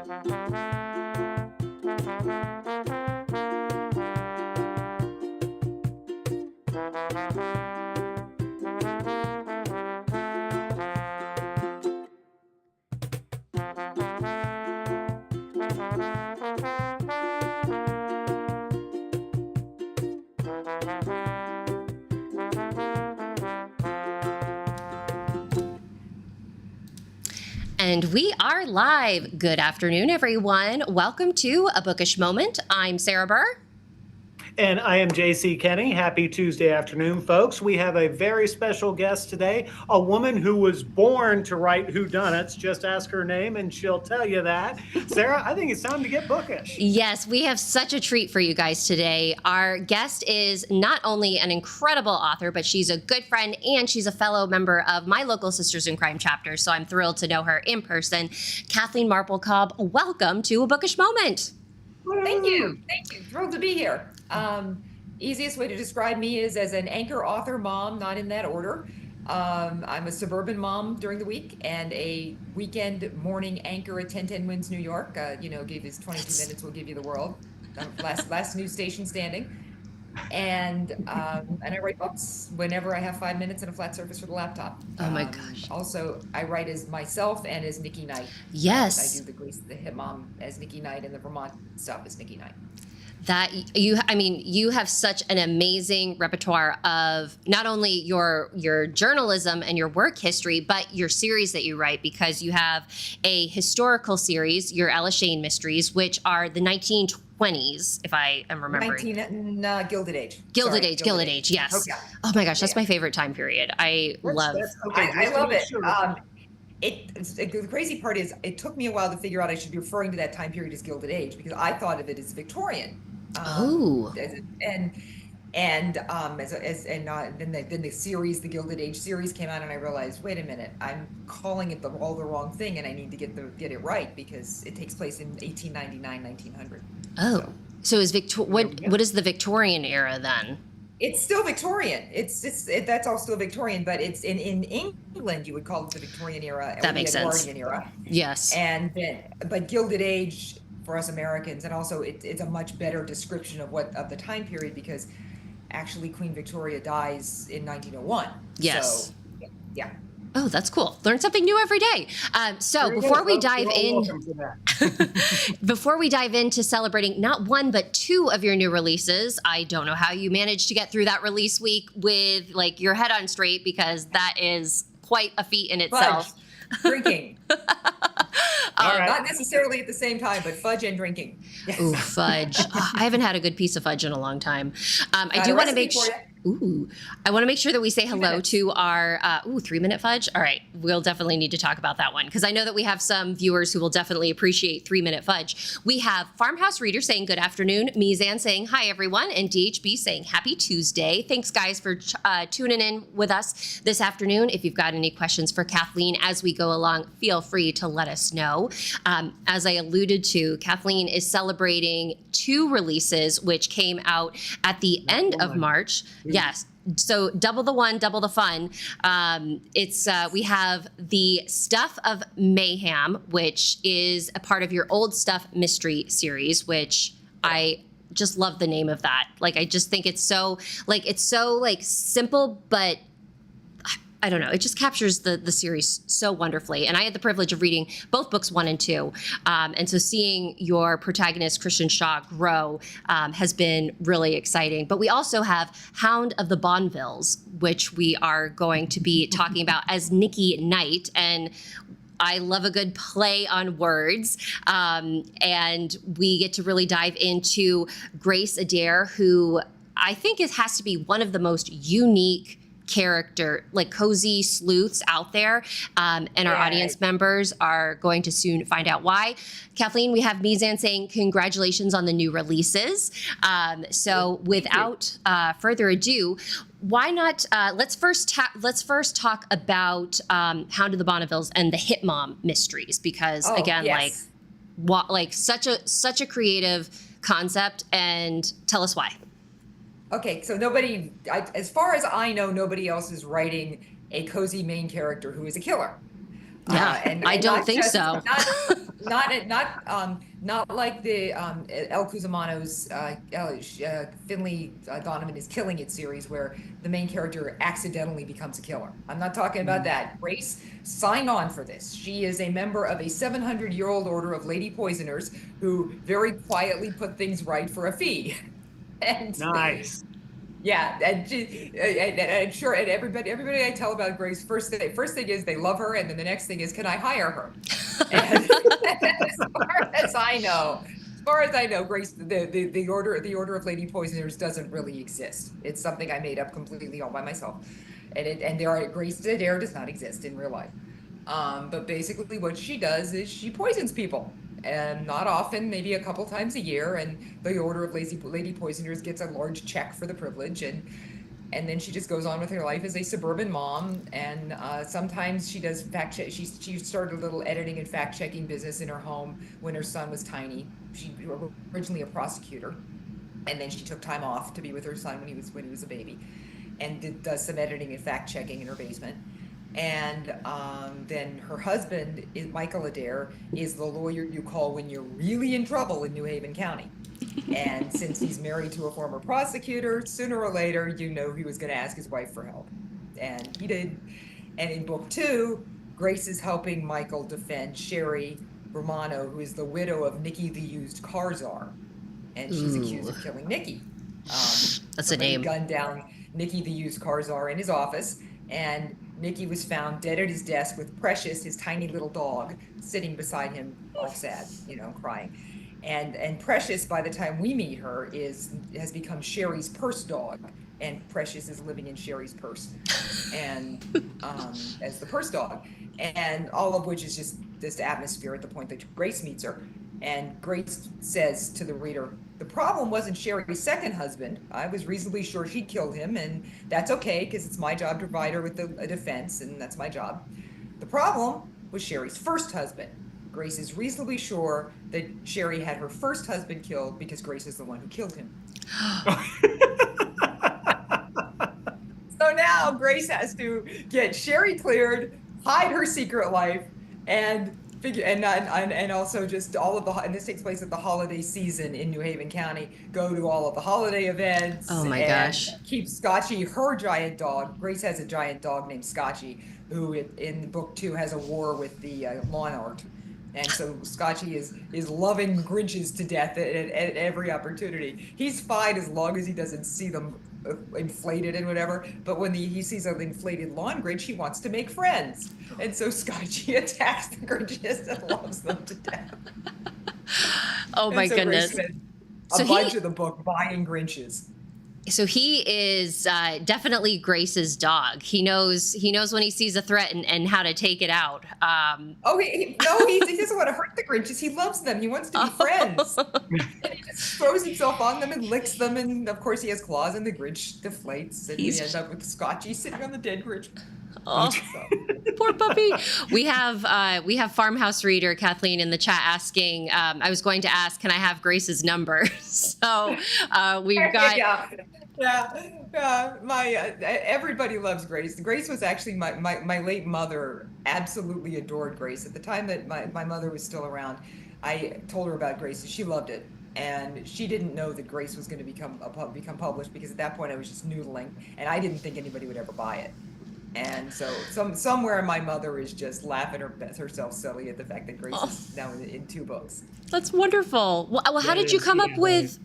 And we are live. Good afternoon, everyone. Welcome to A Bookish Moment. I'm Sarah Burr. And I am JC Kenny. Happy Tuesday afternoon, folks. We have a very special guest today, a woman who was born to write whodunits. Just ask her name and she'll tell you that. Sarah, I think it's time to get bookish. Yes, we have such a treat for you guys today. Our guest is not only an incredible author, but she's a good friend and she's a fellow member of my local Sisters in Crime chapter. So I'm thrilled to know her in person. Kathleen Marple Kalb, welcome to A Bookish Moment. Thank you. Thank you. Thrilled to be here. Easiest way to describe me is as an anchor author mom, not in that order. I'm a suburban mom during the week and a weekend morning anchor at 1010 Wins New York. Give us 22 minutes, we'll give you the world. Last news station standing. And I write books whenever I have 5 minutes and a flat surface for the laptop. Oh my gosh. Also, I write as myself and as Nikki Knight. Yes. I do the hit mom as Nikki Knight and the Vermont stuff as Nikki Knight. You have such an amazing repertoire of not only your journalism and your work history, but your series that you write, because you have a historical series, your Ella Shane mysteries, which are the 1920s, if I am remembering. Gilded Age. Gilded Age, yes. Okay. Oh my gosh, that's my favorite time period. I love it. The crazy part is it took me a while to figure out I should be referring to that time period as Gilded Age because I thought of it as Victorian. Then the series, the Gilded Age series came out, and I realized, wait a minute, I'm calling it all the wrong thing, and I need to get it right because it takes place in 1899, 1900. Oh, so is what is the Victorian era then? It's still Victorian. That's all still Victorian, but it's in England you would call it the Victorian era. That makes sense. Edwardian era. Yes. But Gilded Age for us Americans, and also it's a much better description of the time period because actually Queen Victoria dies in 1901. Yes. So, yeah. Oh, that's cool. Learn something new every day. Before we dive into celebrating not one, but two of your new releases, I don't know how you managed to get through that release week with your head on straight, because that is quite a feat in itself. Fudge. Drinking. Not necessarily at the same time, but fudge and drinking. Yes. Ooh, fudge. I haven't had a good piece of fudge in a long time. I do want to make sure. I want to make sure that we say hello to our 3-minute fudge. All right, we'll definitely need to talk about that one because I know that we have some viewers who will definitely appreciate 3-minute fudge. We have Farmhouse Reader saying good afternoon, Mizan saying hi everyone, and DHB saying happy Tuesday. Thanks guys for tuning in with us this afternoon. If you've got any questions for Kathleen as we go along, feel free to let us know. As I alluded to, Kathleen is celebrating 2 releases which came out at the end of March. Yes. So double the one, double the fun. We have the Stuff of Mayhem, which is a part of your Old Stuff mystery series, which I just love the name of that. I just think it's so simple, but I don't know. It just captures the series so wonderfully. And I had the privilege of reading both books 1 and 2. And so seeing your protagonist, Christian Shaw, grow has been really exciting. But we also have Hound of the Bonvilles, which we are going to be talking about as Nikki Knight. And I love a good play on words. And we get to really dive into Grace Adair, who I think has to be one of the most unique character, cozy sleuths out there, and our audience members are going to soon find out why. Kathleen, we have Mizan saying congratulations on the new releases. So without further ado, why not? Let's first talk about Hound of the Bonnevilles and the Hit Mom mysteries, because such a creative concept, and tell us why. Okay, so as far as I know, nobody else is writing a cozy main character who is a killer. Yeah, and I don't think so. not like the El Cusimano's Finley Donovan is Killing It series, where the main character accidentally becomes a killer. I'm not talking about that. Grace signed on for this. She is a member of a 700-year-old order of lady poisoners who very quietly put things right for a fee. And Nice. yeah, and sure, and everybody I tell about Grace, first thing is they love her, and then the next thing is, can I hire her? And as far as I know, Grace, the order of lady poisoners doesn't really exist. It's something I made up completely all by myself, and Grace Dare does not exist in real life. But basically, what she does is she poisons people. And not often, maybe a couple times a year, and the Order of Lady Poisoners gets a large check for the privilege, and then she just goes on with her life as a suburban mom. And sometimes she does fact check. She started a little editing and fact checking business in her home when her son was tiny. She was originally a prosecutor, and then she took time off to be with her son when he was a baby, and does some editing and fact checking in her basement. And then her husband, Michael Adair, is the lawyer you call when you're really in trouble in New Haven County. And since he's married to a former prosecutor, sooner or later, he was going to ask his wife for help. And he did. And in book 2, Grace is helping Michael defend Sherry Romano, who is the widow of Nikki the used car czar. And she's accused of killing Nikki. That's a name. Gunned down Nikki the used car czar in his office. And Nikki was found dead at his desk with Precious, his tiny little dog, sitting beside him, all sad, crying. And Precious, by the time we meet her, has become Sherry's purse dog, and Precious is living in Sherry's purse, and as the purse dog, and all of which is just this atmosphere at the point that Grace meets her. And Grace says to the reader, the problem wasn't Sherry's second husband. I was reasonably sure she'd killed him, and that's okay, because it's my job to provide her with a defense, and that's my job. The problem was Sherry's first husband. Grace is reasonably sure that Sherry had her first husband killed because Grace is the one who killed him. So now Grace has to get Sherry cleared, hide her secret life, and also just all of and this takes place at the holiday season in New Haven County, go to all of the holiday events. Oh my gosh. Keep Scotchy, her giant dog. Grace has a giant dog named Scotchy, who in book 2 has a war with the lawn art. And so Scotchy is loving Grinches to death at every opportunity. He's fine as long as he doesn't see them inflated and whatever, but when he sees an inflated lawn Grinch, he wants to make friends, and so Scotchy attacks the Grinches and loves them to death. Oh my goodness! A bunch of the book buying Grinches. So he is definitely Grace's dog. He knows when he sees a threat and how to take it out. He doesn't want to hurt the Grinches. He loves them. He wants to be friends. And he just throws himself on them and licks them. And of course, he has claws, and the Grinch deflates. And we end up with Scotchy sitting on the dead Grinch. Oh, poor puppy. We have farmhouse reader Kathleen in the chat asking. I was going to ask, can I have Grace's number? So we've got. Everybody loves Grace. Grace was actually my late mother. Absolutely adored Grace. At the time that my mother was still around, I told her about Grace, and she loved it. And she didn't know that Grace was going to become published, because at that point I was just noodling, and I didn't think anybody would ever buy it. And so somewhere my mother is just laughing herself silly at the fact that Grace is now in 2 books. That's wonderful. Well, how did you come up with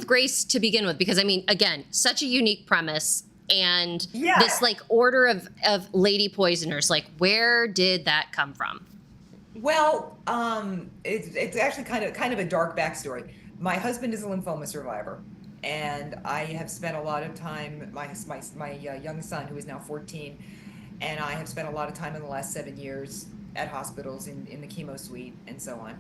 Grace to begin with? Because I mean, again, such a unique premise, and this like order of lady poisoners. Like, where did that come from? Well, it's actually kind of a dark backstory. My husband is a lymphoma survivor. And I have spent a lot of time, my young son, who is now 14, and I have spent a lot of time in the last 7 years at hospitals in the chemo suite and so on.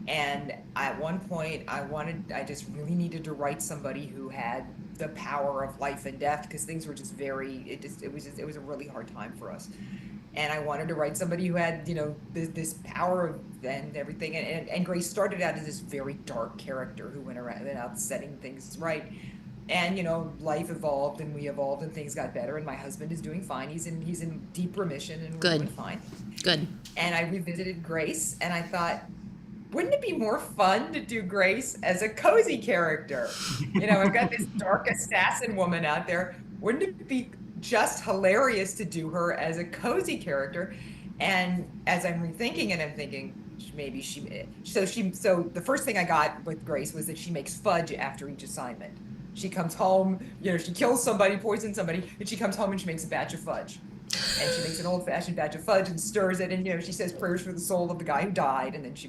And at one point, I just really needed to write somebody who had the power of life and death, because things were just it was a really hard time for us. And I wanted to write somebody who had, this power and everything. And Grace started out as this very dark character who went out setting things right. And life evolved, and we evolved, and things got better. And my husband is doing fine. He's in deep remission, and we're doing fine. Good. And I revisited Grace, and I thought, wouldn't it be more fun to do Grace as a cozy character? I've got this dark assassin woman out there. Wouldn't it be just hilarious to do her as a cozy character? And as I'm rethinking it, I'm thinking maybe so the first thing I got with Grace was that she makes fudge after each assignment. She comes home, she kills somebody, poisons somebody, and she comes home and she makes a batch of fudge. And she makes an old-fashioned batch of fudge and stirs it, and she says prayers for the soul of the guy who died, and then she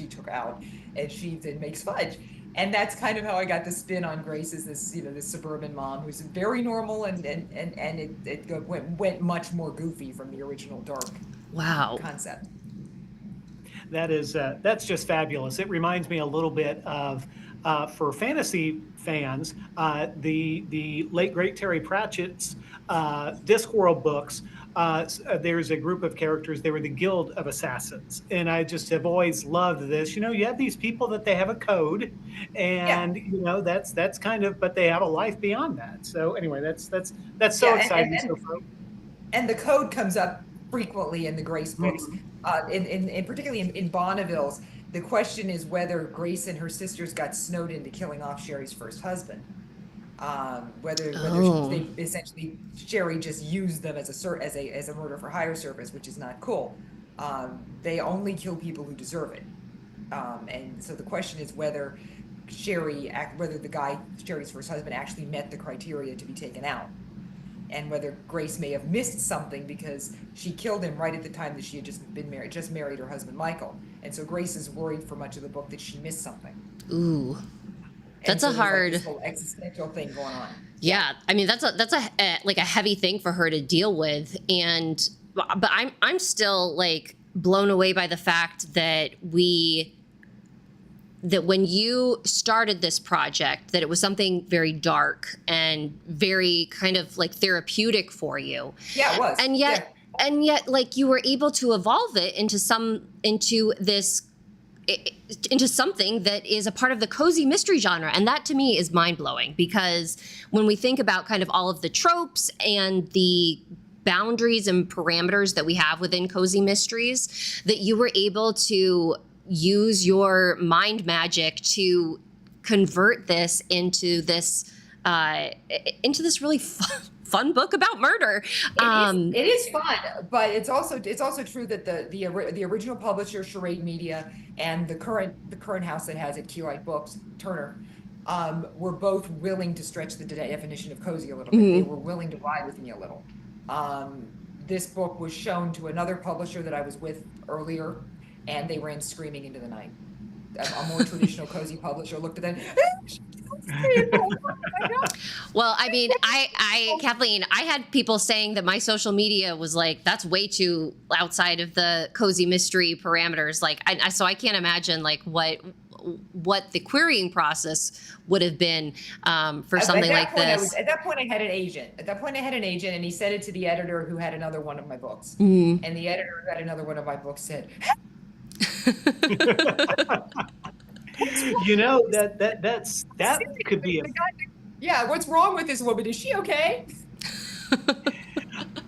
took out, and she then makes fudge. And that's kind of how I got the spin on Grace, as this this suburban mom who's very normal, and it went much more goofy from the original dark concept. That's just fabulous. It reminds me a little bit of for fantasy fans, the late great Terry Pratchett's Discworld books. There's a group of characters. They were the Guild of Assassins, and I just have always loved this. You have these people that they have a code, and that's kind of, but they have a life beyond that. So anyway, that's so exciting. And the code comes up frequently in the Grace books, in particularly in Bonneville's. The question is whether Grace and her sisters got snowed into killing off Sherry's first husband. Whether they essentially, Sherry just used them as a murder for hire service, which is not cool. They only kill people who deserve it. And so the question is whether the guy, Sherry's first husband, actually met the criteria to be taken out. And whether Grace may have missed something because she killed him right at the time that she had just married her husband Michael. And so Grace is worried for much of the book that she missed something. Ooh, that's a hard, this whole existential thing going on. Yeah, I mean that's a heavy thing for her to deal with, but I'm still blown away by the fact that when you started this project, that it was something very dark and very kind of therapeutic for you. Yeah, it was. And yet you were able to evolve it into something that is a part of the cozy mystery genre. And that to me is mind-blowing, because when we think about kind of all of the tropes and the boundaries and parameters that we have within cozy mysteries, that you were able to use your mind magic to convert this into this really fun book about murder. It is fun, but it's also true that the original publisher, Charade Media, and the current house that has it, Key Light Books, Turner, were both willing to stretch the definition of cozy a little bit. They were willing to ride with me a little. This book was shown to another publisher that I was with earlier, and they ran screaming into the night. A more traditional cozy publisher looked at them. Well, I mean, Kathleen, I had people saying that my social media was that's way too outside of the cozy mystery parameters. So I can't imagine what the querying process would have been for something like this. At that point, I had an agent. And he said it to the editor who had another one of my books. And the editor who had another one of my books said, that could be yeah, what's wrong with this woman? Is she okay?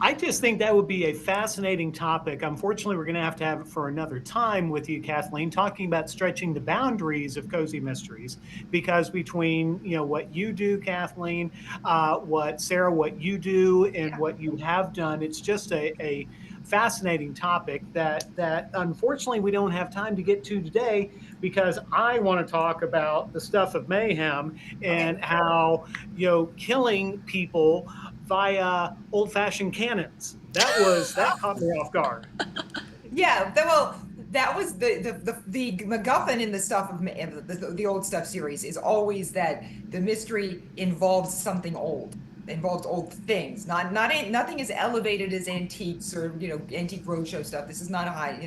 I just think that would be a fascinating topic. Unfortunately, we're going to have it for another time with you, Kathleen, talking about stretching the boundaries of cozy mysteries, because between what you do, Kathleen, what you do, and what you have done, it's just a fascinating topic that unfortunately we don't have time to get to today, because I want to talk about the stuff of mayhem and how killing people via old-fashioned cannons. That caught me off guard. Yeah, that was the MacGuffin in the stuff of the old stuff series is always that the mystery involves something old. Involves old things. Nothing as elevated as antiques or antique roadshow stuff. This is not a high.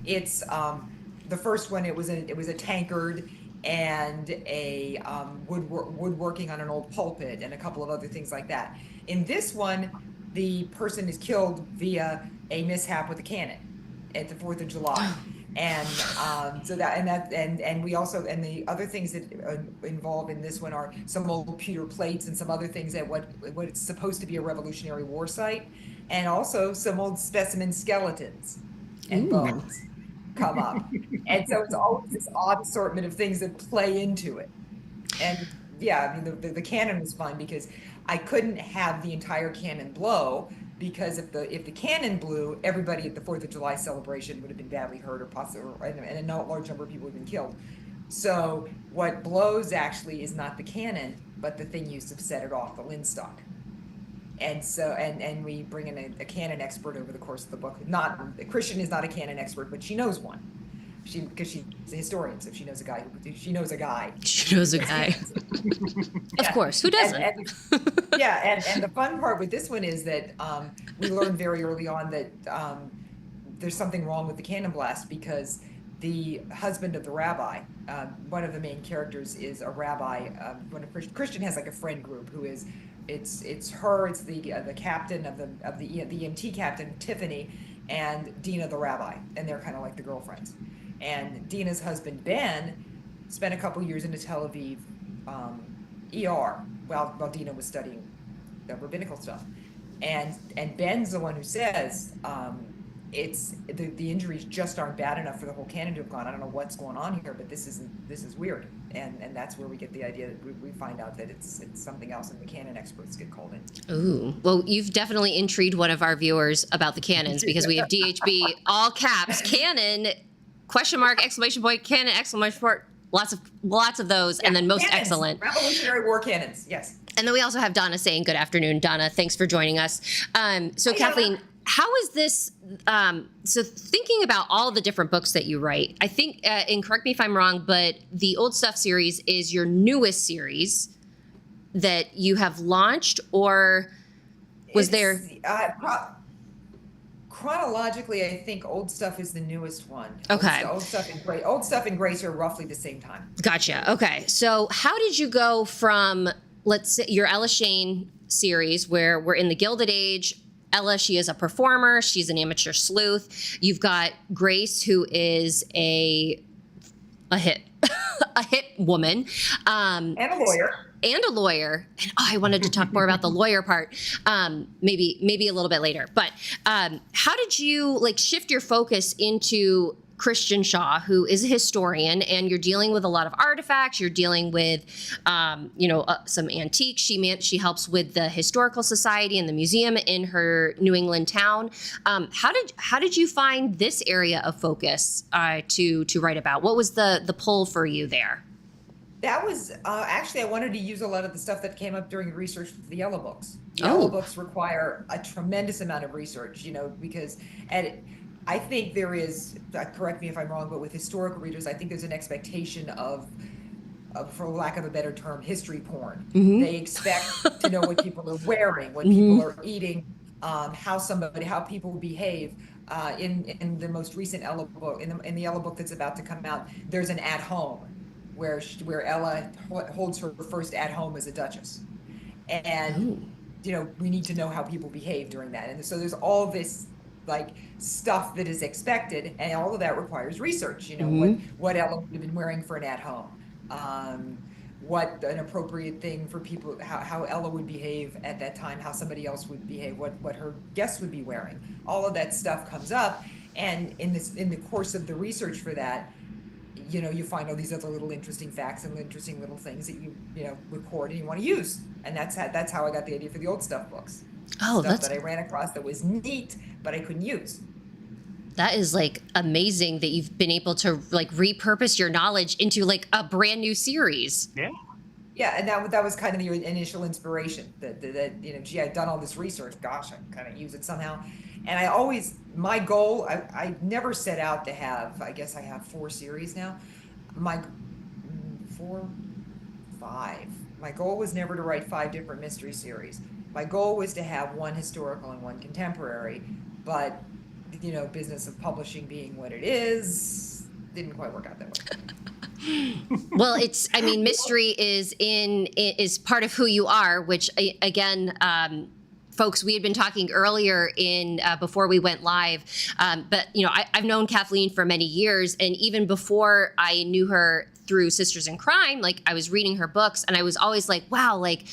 It's the first one. It was a tankard and a woodworking on an old pulpit and a couple of other things like that. In this one, the person is killed via a mishap with a cannon at the 4th of July. And we also, and the other things that are involved in this one are some old pewter plates and some other things at what it's supposed to be a Revolutionary War site, and also some old specimen skeletons and bones come up. And so it's always this odd assortment of things that play into it. And yeah, I mean, the cannon was fun because I couldn't have the entire cannon blow, because if the cannon blew, everybody at the 4th of July celebration would have been badly hurt or possibly, and a large number of people would have been killed. So what blows actually is not the cannon, but the thing used to set it off, the linstock. And so, and we bring in a canon expert over the course of the book. Christian is not a canon expert, but she knows one. Because she's a historian, so she knows a guy. She knows a guy. She knows a guy. Of course, who doesn't? And the fun part with this one is that we learned very early on that there's something wrong with the cannon blast, because the husband of the rabbi, one of the main characters is a rabbi. Christian has like a friend group who is, it's her, it's the captain of the EMT captain, Tiffany, and Dina the rabbi, and they're kind of like the girlfriends. And Dina's husband, Ben, spent a couple years in the Tel Aviv ER while Dina was studying the rabbinical stuff. And Ben's the one who says, it's the injuries just aren't bad enough for the whole cannon to have gone. I don't know what's going on here, but this is weird. And that's where we get the idea that we find out that it's something else, and the cannon experts get called in. Ooh, well, you've definitely intrigued one of our viewers about the cannons, because we have DHB, all caps, cannon, question mark, exclamation point, cannon, exclamation point, lots of those, and then most cannons, excellent. Revolutionary War cannons, yes. And then we also have Donna saying good afternoon. Donna, thanks for joining us. So Kathleen, how is this, so thinking about all the different books that you write, I think, and correct me if I'm wrong, but the Old Stuff series is your newest series that you have launched, or was there? Chronologically, I think Old Stuff is the newest one. Okay. Old Stuff and Grace are roughly the same time. Gotcha. Okay. So how did you go from, let's say, your Ella Shane series, where we're in the Gilded Age? Ella, she is a performer. She's an amateur sleuth. You've got Grace, who is a hit woman. And a lawyer. And I wanted to talk more about the lawyer part, maybe a little bit later. But how did you shift your focus into Christian Shaw, who is a historian, and you're dealing with a lot of artifacts. You're dealing with, some antiques. She helps with the Historical Society and the museum in her New England town. How did you find this area of focus to write about? What was the pull for you there? That was actually, I wanted to use a lot of the stuff that came up during research for the Yellow Books. The Yellow Books require a tremendous amount of research, because I think there is, correct me if I'm wrong, but with historical readers, I think there's an expectation of for lack of a better term, history porn. Mm-hmm. They expect to know what people are wearing, what people are eating, how people behave. In the most recent Ella book, in the Ella book that's about to come out, there's an at home where Ella holds her first at home as a duchess, and we need to know how people behave during that, and so there's all this stuff that is expected, and all of that requires research. What Ella would have been wearing for an at home, what an appropriate thing for people, how Ella would behave at that time, how somebody else would behave, what her guests would be wearing. All of that stuff comes up, and in the course of the research for that, you find all these other little interesting facts and interesting little things that you record and you want to use, and that's how I got the idea for the Old Stuff books. Oh, stuff that I ran across that was neat, but I couldn't use. That is amazing that you've been able to repurpose your knowledge into a brand new series. Yeah. Yeah, and that was kind of the initial inspiration. That gee, I'd done all this research. Gosh, I kind of use it somehow. And my goal, I never set out to have. I guess I have 4 series now. My goal was never to write 5 different mystery series. My goal was to have 1 historical and 1 contemporary, but business of publishing being what it is, didn't quite work out that way. Well, mystery is part of who you are, which again, folks, we had been talking earlier in before we went live, but I've known Kathleen for many years, and even before I knew her through Sisters in Crime, like I was reading her books, and I was always like, wow, like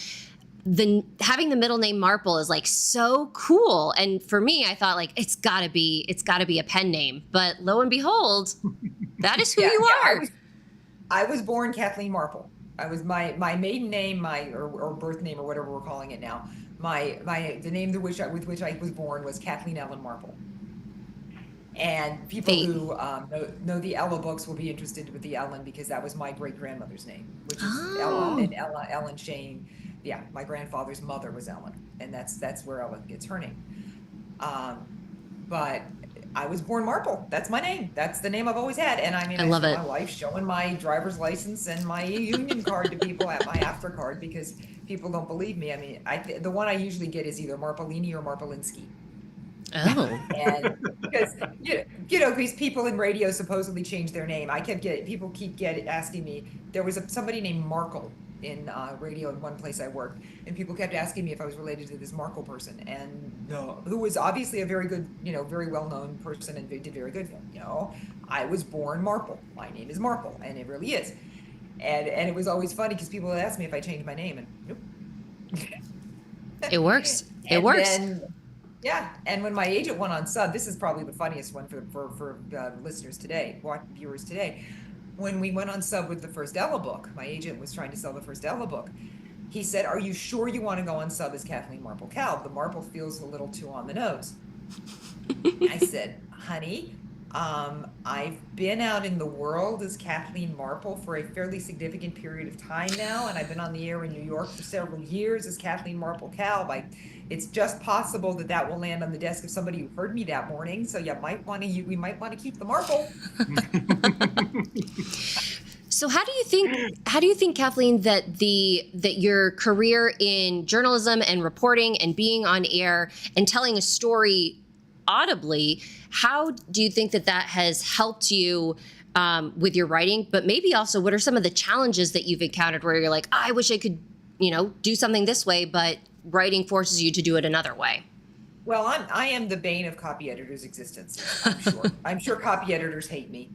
having the middle name Marple is like so cool. And for me, I thought like it's gotta be a pen name. But lo and behold, that is who you are. I was born Kathleen Marple. I was my maiden name, or birth name, or whatever we're calling it now. The name with which I was born was Kathleen Ellen Marple. And people who know the Ella books will be interested with the Ellen, because that was my great grandmother's name, which is Ella, and Ellen Shane. Yeah, my grandfather's mother was Ellen, and that's where Ella gets her name. But I was born Marple. That's my name. That's the name I've always had. And I love it. My life showing my driver's license and my union card to people at my AfterCard, because people don't believe me. I mean, the one I usually get is either Marpolini or Marpolinski. Oh. And because these people in radio supposedly changed their name. People keep asking me. There was somebody named Markle in radio in one place I worked, and people kept asking me if I was related to this Markle person, and who was obviously a very good, very well-known person and did very good. I was born Marple. My name is Marple, and it really is. And it was always funny because people would ask me if I changed my name, and nope. It works. It works. Yeah, and when my agent went on sub, this is probably the funniest one for listeners today, viewers today. When we went on sub with the first Ella book, my agent was trying to sell the first Ella book. He said, "Are you sure you want to go on sub as Kathleen Marple Kalb? The Marple feels a little too on the nose." I said, "Honey, I've been out in the world as Kathleen Marple for a fairly significant period of time now, and I've been on the air in New York for several years as Kathleen Marple Kalb. It's just possible that will land on the desk of somebody who heard me that morning. So we might want to keep the Marple." So how do you think, Kathleen, that your career in journalism and reporting and being on air and telling a story audibly, how do you think that has helped you with your writing? But maybe also, what are some of the challenges that you've encountered where you're like, I wish I could, do something this way, but writing forces you to do it another way? Well, I am the bane of copy editors' existence. I'm sure. I'm sure copy editors hate me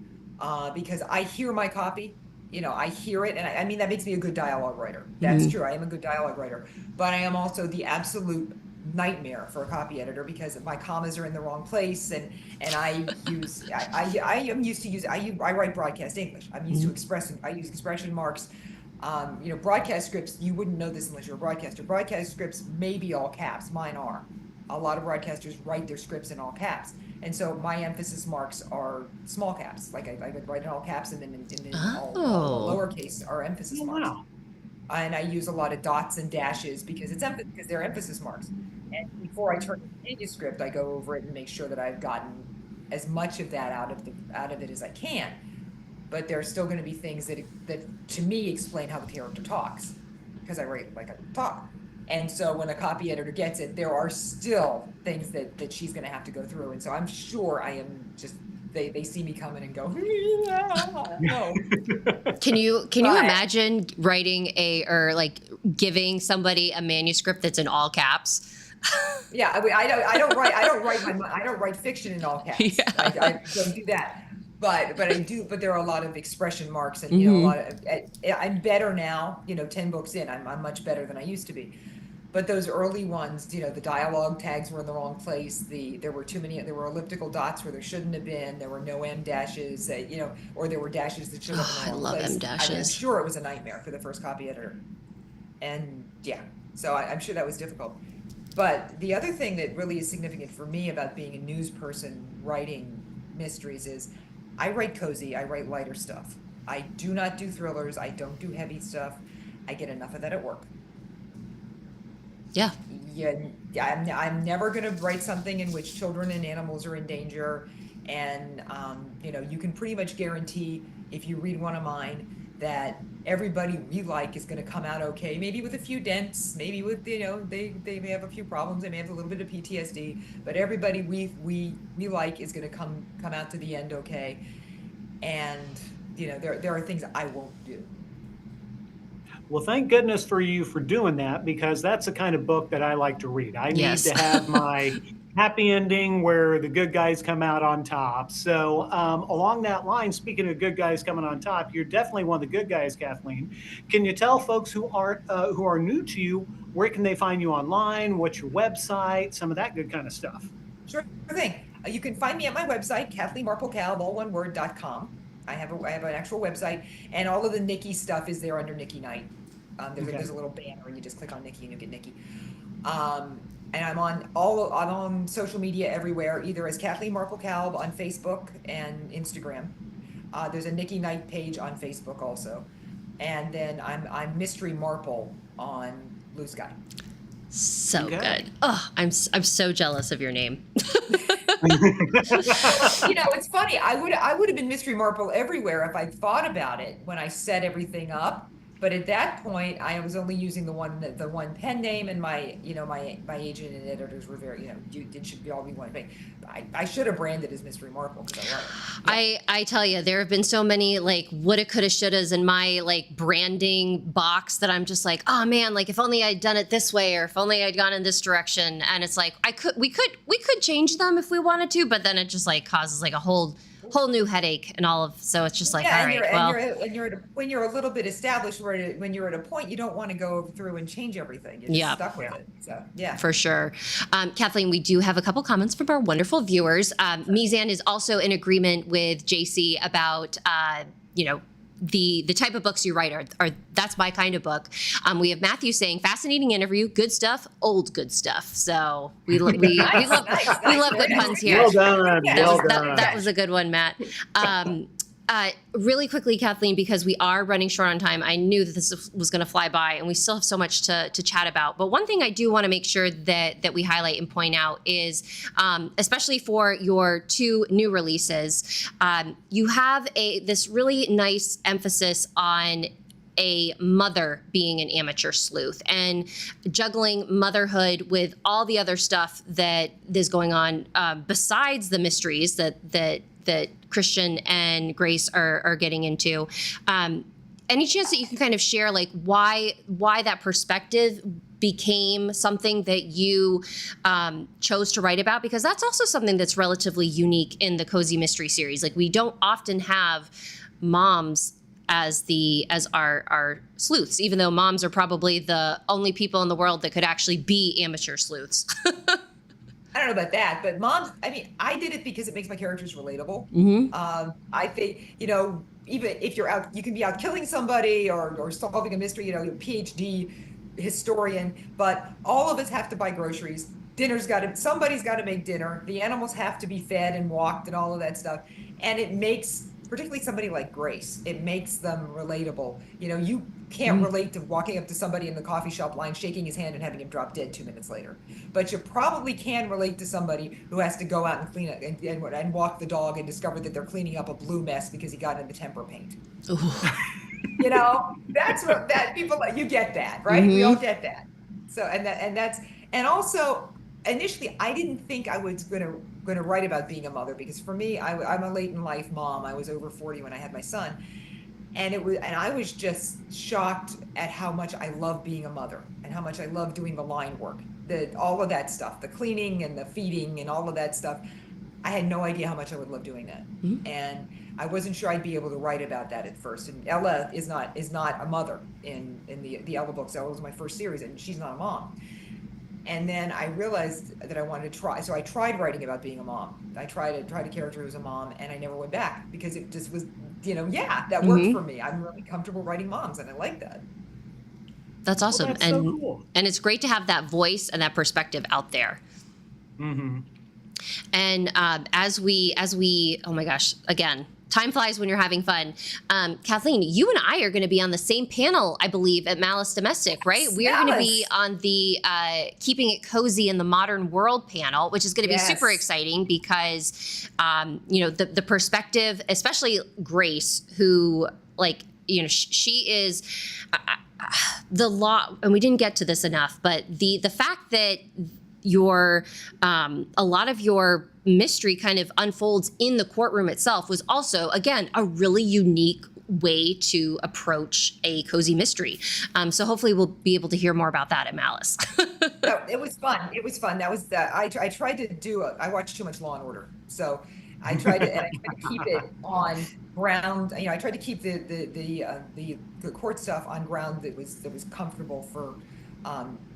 because I hear my copy. I hear it, and I mean that makes me a good dialogue writer. That's true. I am a good dialogue writer, but I am also the absolute nightmare for a copy editor because my commas are in the wrong place, and I write broadcast English. I'm used to expressing. I use expression marks. Broadcast scripts, you wouldn't know this unless you're a broadcaster. Broadcast scripts may be all caps. Mine are. A lot of broadcasters write their scripts in all caps. And so my emphasis marks are small caps. Like I would write in all caps, and then all lowercase are emphasis marks. Wow. And I use a lot of dots and dashes because they're emphasis marks. And before I turn the manuscript, I go over it and make sure that I've gotten as much of that out of it as I can. But there are still going to be things that to me explain how the character talks, because I write like I talk. And so when a copy editor gets it, there are still things that she's going to have to go through. And so I'm sure I am just, they see me coming and go, no. Can you imagine writing giving somebody a manuscript that's in all caps? Yeah, I don't write fiction in all caps. Yeah. I don't do that. But I do. But there are a lot of expression marks, and a lot of. I'm better now. 10 books in, I'm much better than I used to be. But those early ones, the dialogue tags were in the wrong place. There were too many. There were elliptical dots where there shouldn't have been. There were no M dashes. Or there were dashes that should have been in the wrong place. I love M dashes. I'm sure it was a nightmare for the first copy editor. And yeah, so I'm sure that was difficult. But the other thing that really is significant for me about being a news person writing mysteries is I write cozy, I write lighter stuff. I do not do thrillers, I don't do heavy stuff. I get enough of that at work. Yeah. I'm never going to write something in which children and animals are in danger. And, you can pretty much guarantee if you read one of mine that everybody we like is going to come out okay, maybe with a few dents, maybe with, they may have a few problems, they may have a little bit of PTSD, but everybody we like is going to come out to the end okay. And, there are things I won't do. Well, thank goodness for you for doing that, because that's the kind of book that I like to read. I need Yes. to have my happy ending where the good guys come out on top. So along that line, speaking of good guys coming on top, you're definitely one of the good guys, Kathleen. Can you tell folks who are new to you, where can they find you online? What's your website? Some of that good kind of stuff. Sure thing. You can find me at my website, Kathleen Marple Kalb, all one word.com. I have an actual website, and all of the Nikki stuff is there under Nikki Knight. There's a little banner, and you just click on Nikki and you get Nikki. And I'm on social media everywhere, either as Kathleen Marple Kalb on Facebook and Instagram. There's a Nikki Knight page on Facebook also, and then I'm Mystery Marple on Blue Sky. So good. Oh, I'm so jealous of your name. It's funny. I would have been Mystery Marple everywhere if I'd thought about it when I set everything up. But at that point, I was only using the one pen name, and my agent and editors were very, it should all be one thing. I should have branded as Mystery Marple because I love it. Yeah. I tell you, there have been so many like woulda, coulda, shouldas in my like branding box that I'm just like, oh man, like if only I'd done it this way, or if only I'd gone in this direction. And it's like we could change them if we wanted to, but then it just like causes like a whole new headache and all of, so it's just like, all right, when you're a little bit established, when you're at a point, you don't want to go through and change everything. You're just stuck with it. So yeah, for sure. Kathleen, we do have a couple comments from our wonderful viewers. Mizan is also in agreement with JC about the type of books you write are that's my kind of book. We have Matthew saying, fascinating interview, good stuff, old good stuff. So we love good puns here. Well done. That was a good one, Matt. Really quickly, Kathleen, because we are running short on time, I knew that this was going to fly by, and we still have so much to chat about. But one thing I do want to make sure that we highlight and point out is, especially for your two new releases, you have this really nice emphasis on a mother being an amateur sleuth and juggling motherhood with all the other stuff that is going on besides the mysteries that Christian and Grace are getting into. Any chance that you can kind of share like why that perspective became something that you chose to write about? Because that's also something that's relatively unique in the Cozy Mystery series. Like we don't often have moms as our sleuths, even though moms are probably the only people in the world that could actually be amateur sleuths. I don't know about that, but moms, I mean, I did it because it makes my characters relatable. Mm-hmm. I think, even if you're out, you can be out killing somebody or solving a mystery, you're a PhD historian, but all of us have to buy groceries. Somebody's got to make dinner. The animals have to be fed and walked and all of that stuff. And it makes, particularly somebody like Grace, it makes them relatable. You can't relate to walking up to somebody in the coffee shop line, shaking his hand and having him drop dead 2 minutes later. But you probably can relate to somebody who has to go out and clean it and walk the dog and discover that they're cleaning up a blue mess because he got in the temper paint. That's what you get that, right? We all get that. So, and also initially I didn't think I was going to write about being a mother, because for me, I'm a late in life mom. I was over 40 when I had my son. And I was just shocked at how much I love being a mother and how much I love doing the line work, all of that stuff, the cleaning and the feeding and all of that stuff. I had no idea how much I would love doing that. Mm-hmm. And I wasn't sure I'd be able to write about that at first. And Ella is not a mother in the Ella books. Ella was my first series, and she's not a mom. And then I realized that I wanted to try. So I tried writing about being a mom. I tried a character who was a mom, and I never went back because it just was, that worked for me. I'm really comfortable writing moms, and I like that. That's awesome. Well, that's so cool. And it's great to have that voice and that perspective out there. Mm-hmm. And as we, oh my gosh, again, time flies when you're having fun. Kathleen, you and I are going to be on the same panel, I believe, at Malice Domestic, right? We're going to be on the Keeping It Cozy in the Modern World panel, which is going to be super exciting because, the perspective, especially Grace, who, she is the law, and we didn't get to this enough, but the fact that a lot of your mystery kind of unfolds in the courtroom itself was also, again, a really unique way to approach a cozy mystery. So hopefully we'll be able to hear more about that at Malice. No, it was fun. It was fun. That was I tried to do I watched too much Law and Order, so I tried to keep it on ground. I tried to keep the court stuff on ground that was comfortable for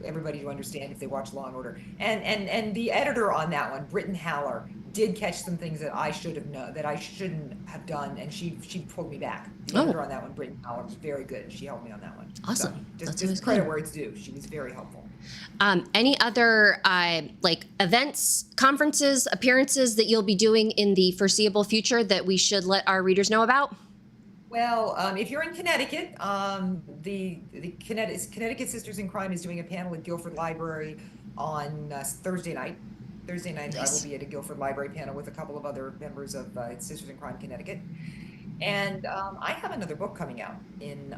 everybody to understand if they watch Law and Order. And the editor on that one, Britton Haller, did catch some things that I shouldn't have done, and she pulled me back. The editor on that one, Britton Haller, was very good. She helped me on that one. Awesome. So just credit where it's due. She was very helpful. Any other like events, conferences, appearances that you'll be doing in the foreseeable future that we should let our readers know about? Well, if you're in Connecticut, the Connecticut Sisters in Crime is doing a panel at Guilford Library on Thursday night. Nice. I will be at a Guilford Library panel with a couple of other members of Sisters in Crime Connecticut. And I have another book coming out in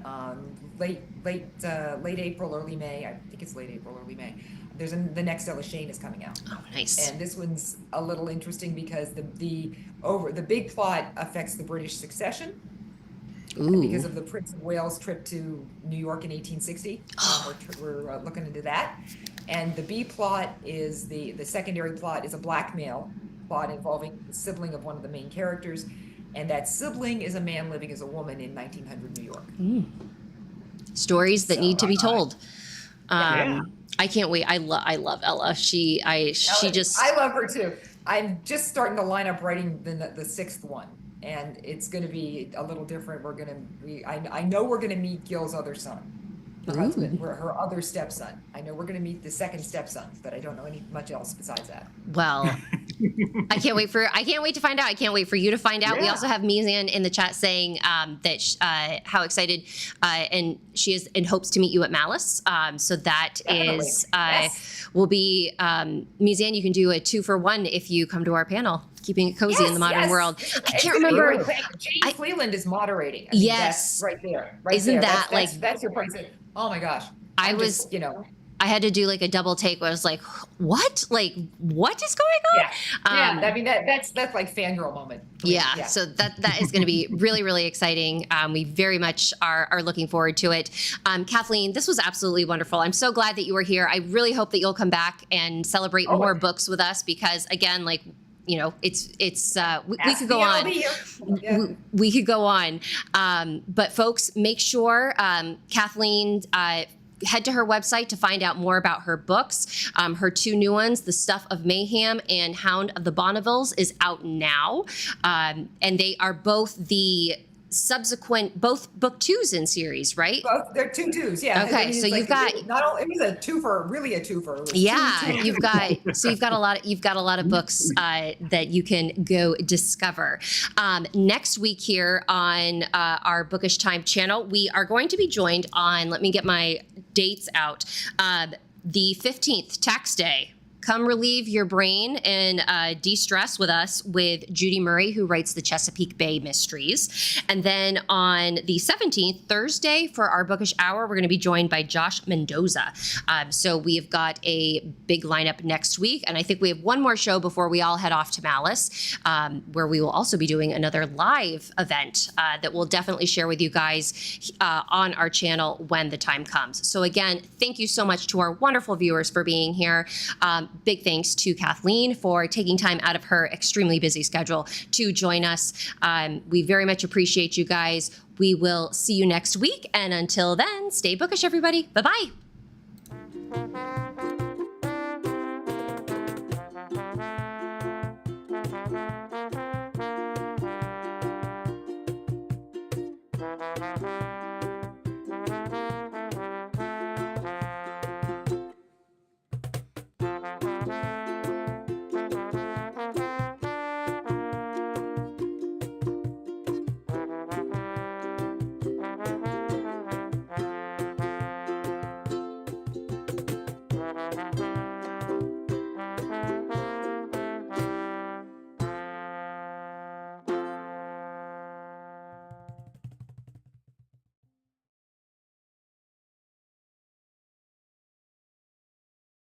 late April, early May. I think it's late April, early May. The next Ella Shane is coming out. Oh, nice. And this one's a little interesting because the big plot affects the British succession. Ooh. Because of the Prince of Wales trip to New York in 1860. We're looking into that. And the B plot is the secondary plot is a blackmail plot involving the sibling of one of the main characters. And that sibling is a man living as a woman in 1900 New York. Stories that need to be told. Yeah. I can't wait. I love Ella. She just. I love her too. I'm just starting to line up writing the sixth one, and it's going to be a little different. I know we're going to meet Gil's other son, her husband, her other stepson. I know we're going to meet the second stepson, but I don't know much else besides that. Well, I can't wait to find out. I can't wait for you to find out. Yeah. We also have Mizan in the chat saying that how excited and she is and hopes to meet you at Malice. So that Definitely. is Yes. will be Mizan. You can do a 2-for-1 if you come to our panel. Keeping it cozy in the modern world. I can't remember. James Cleveland is moderating. Yes. That's right there. Isn't there. that that's your price? Oh my gosh. I had to do like a double take where I was like, what? Like, what is going on? I mean, that's like fangirl moment. Yeah. So that is going to be really, really exciting. We very much are looking forward to it. Kathleen, this was absolutely wonderful. I'm so glad that you were here. I really hope that you'll come back and celebrate more books with us because again, like, it's we could go on. Yeah. We could go on. But folks, make sure Kathleen head to her website to find out more about her books. Her 2 new ones, The Stuff of Mayhem and Hound of the Bonnevilles, is out now. And they are both both book 2s in series, right? Both, they're 2 twos, yeah. Okay, so you've got it was a twofer, really a twofer. It was yeah, 2 you've got a lot of books that you can go discover. Next week here on our Bookish Time channel, we are going to be joined on. Let me get my dates out. The 15th, Tax Day. Come relieve your brain and de-stress with us with Judy Murray, who writes the Chesapeake Bay Mysteries. And then on the 17th, Thursday, for our Bookish Hour, we're going to be joined by Josh Mendoza. So we've got a big lineup next week. And I think we have one more show before we all head off to Malice, where we will also be doing another live event that we'll definitely share with you guys on our channel when the time comes. So again, thank you so much to our wonderful viewers for being here. Big thanks to Kathleen for taking time out of her extremely busy schedule to join us. We very much appreciate you guys. We will see you next week. And until then, stay bookish, everybody. Bye-bye. Bye.